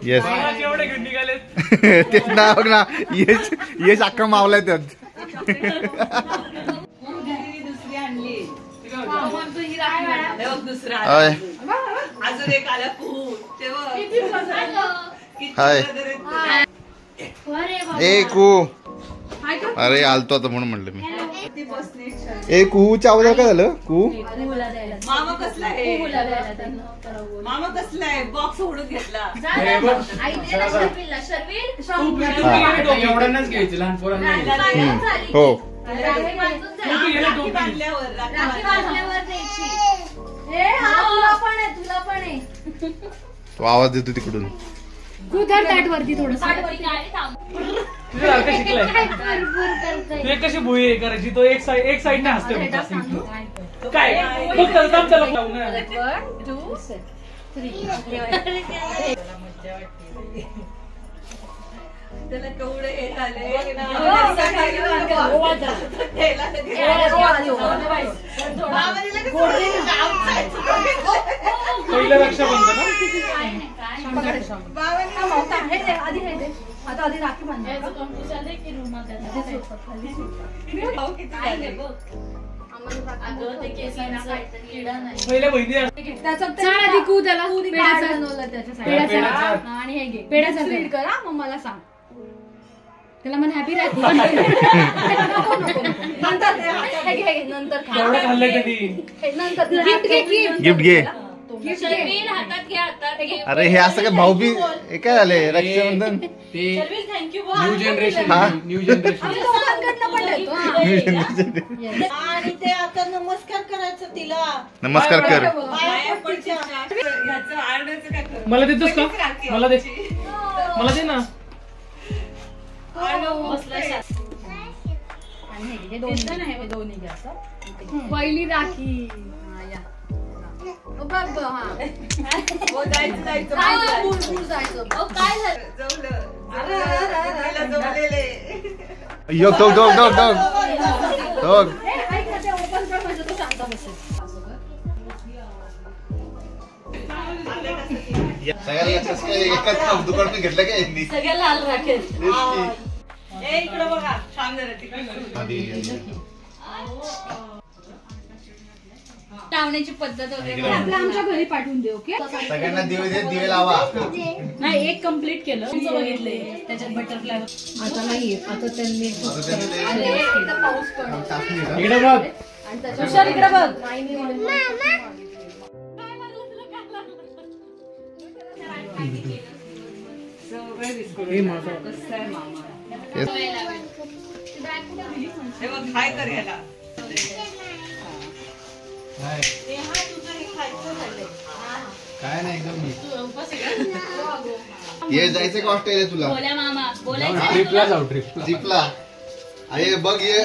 Yes तेच ना बघ ना यश यश अख्खा मावलाय त्यात. अजून एक आला हाय ए कू. अरे आलतो आता म्हणून म्हणलं मी. ए कुहूच्या आवाज काय झालं कू. मामा कसला आहे मामा कसला आहे बॉक्स ओढून घेतला. एवढ्यांनाच घ्यायचं लहान पोरांना. हो तो आवाज देतो तिकडून. कशी भुई करायची तो एक साइड ने हसते काय त्याला केवढे हे झाले. पहिलं रक्षाबंधन आता आधी राखी बांधायचं. पहिल्या बहिणी आणि हे घे पेढ्याचा रीड करा मग मला सांग. त्याला मन हॅपी राहते नंतर गिफ्ट घे. अरे हे असं काय भाऊ बी हे काय झाले Rakshabandhan. New generation new generation. आणि ते आता नमस्कार करायचं तिला. नमस्कार कर. मला देतोस का. मला दे मला दे ना. पहिली राखी दुकान घेतलं काय सगळ्या लाल राखेल. इकडे बघा छान झालं तिकडे लावण्याची पद्धत वगैरे आपल्या आमच्या घरी पाठवून दे. ओके सगळ्यांना दिवे लावा. नाही एक कम्प्लीट केलं बघितले त्याच्यात बटरफ्लाय. आता नाही आता त्यांनी पाऊस पडला इकडे बघ हुशार इकडे बघ. काय कर याला काय नाही एकदम ये जायचं का ऑस्ट्रेलिया तुला. ट्रिपला जाऊ ट्रिपला. अरे बघ ये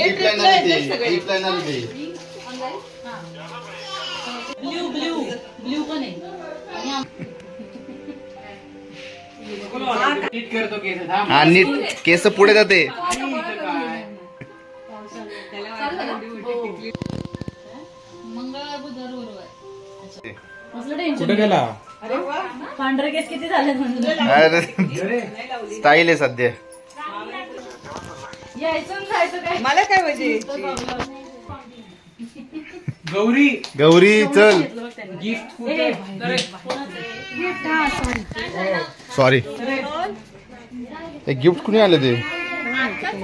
ट्रिपला ब्ल्यू पण आहे. नीट करतो केस. हा नीट केस पुढे जाते. मंगळवार बुधवार गुरुवार कुठे गेला. पांढरे केस किती झाले म्हणून स्टाईल आहे सध्या. यायचं जायचं काय मला काय म्हणजे गौरी गौरी चल. गिफ्ट सॉरी गिफ्ट कुणी आले ते.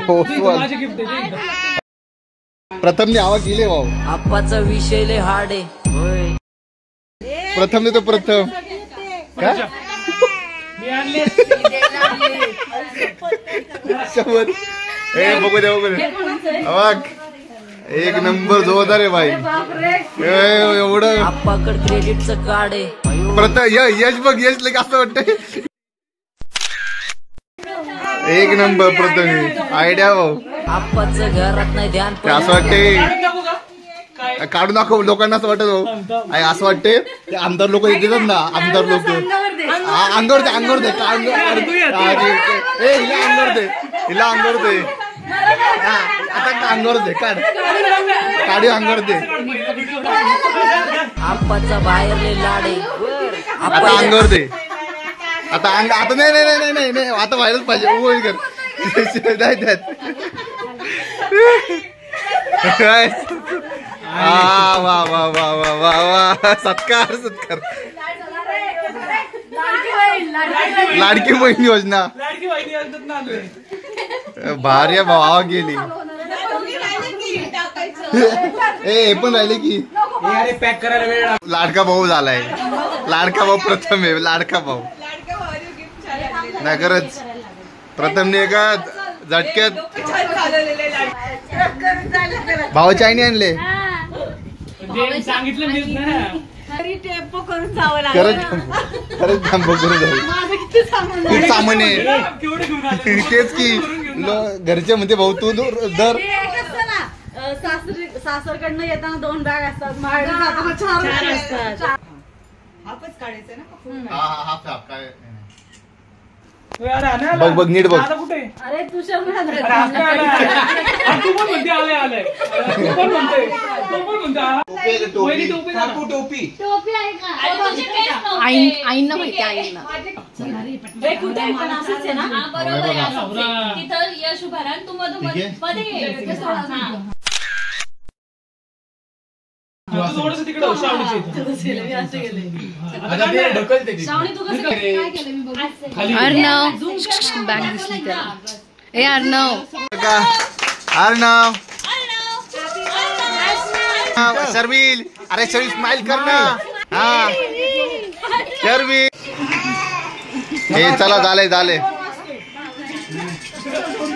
हो माझे गिफ्ट दे. प्रथम आवाज दिले भाऊ. आप्पाचा विषय लय हार्ड आहे. प्रथम देतो प्रथम का मी आणले. बघू दे एक नंबर जोरदार आहे भाई. एवढं आप्पाकड क्रेडिटचं कार्ड आहे. प्रथम यश बघ यश लय असं वाटतंय. एक नंबर प्रथम आयडिया भाऊ. आप्पाचं घरात नाही ध्यान असं वाटते काढून दाखव लोकांना असं वाटत भाऊ. असं वाटते ते आमदार लोक येतात ना आमदार लोक अंगावर दे अंगावर दे हिला अंगावर दे आता अंगावर दे काढ काढी अंगावर दे. आप्पाचा बाहेर लाडे आता अंगावर दे. आता आता नाही नाही नाही नाही नाही आता व्हायलाच पाहिजे उभं कर नाही त्यात वा वा वा वा वा वा सत्कार सत्कार लाडकी बहीण योजना लाडकी वाहिनी आणतात ना आलोय. भारी भावा गेली ए पण राहिले की अरे पॅक करायला वेळ लागतो. लाडका भाऊ झालाय लाडका भाऊ प्रथम आहे लाडका भाऊ नाही खरंच प्रथमने एका झटक्यात भावाची आईने आणले म्हणजे सांगितलं मीच ना. टेम्पो करून जावं खरंच लागलं खरंच थांबव करून जाईल माझं किती सामान खूप सामान आहे केवढे घेऊन आले? तेच की घरचे म्हणते भाऊ तू दर सासरकडनं येताना 2 बॅग असतात माहेरून जाताना 4 बॅग असतात हापच काढायचं ना अरे आणायला. बघ बघ नीट बघ आता कुठे? अरे तू शर्मा अरे आज काय आलाय? अरे तू पण म्हणते आलाय आलाय. तू पण म्हणते आला. पहिली टोपी ना. टोपी आहे का आईंना माहिती आईंना कुठे आहे? पण असंच आहे ना हा, बरोबर आहे, असंच आहे. तिथं यश उभा राहा, तू मधोमध ठीक आहे. मध्ये ये. हा. तू थोडंसं तिकडे हो, शावडीच्या इथं. आता ते ढकलते तिथे. श्रावणी तू कसं काय केलं मी बघू खाली. अर्णव बॅग दिसली त्याला ए अर्णव अर्णव शर्मिल अरे शर्मिल स्माइल कर ना हा शर्मिल हे चला झालंय झालंय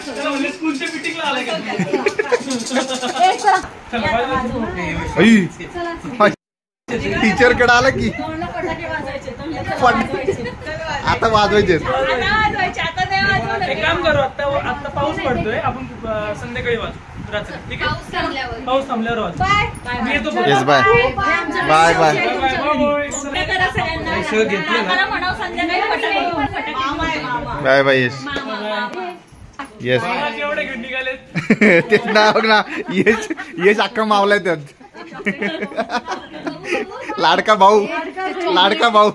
त्याला म्हणले स्कूलच्या मीटिंगला आलाय का तू? चला, बाजूला. टीचर कडे आला की तोंडला फटाके वाजवायचे आता वाजवायचे आता वाजवायचे आता नाही वाजवलं एक काम करू आता पाऊस पडतोय आपण संध्याकाळी वाजू रात्री ठीक आहे पाऊस थांबल्यावर वाजू मी येतो परत. Yes bye bye bye bye bye bye. करा सगळ्यांना मला म्हणावं संध्याकाळी फटाके मामा आहे मामा बाय बाय येस येस मला केवढे घेऊन निघालेत. तेच ना बघ ना यश यश अख्खा मावलाय त्यात लाडका भाऊ लाडका भाऊ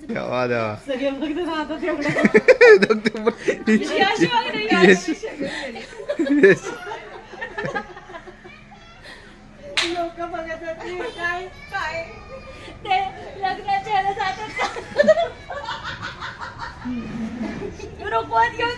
देवा देवा सगळे बघत राहतात येस येस लोक बघत होती काय काय ते लग्नाच्या ह्याला जातात का? रुकवत घेऊन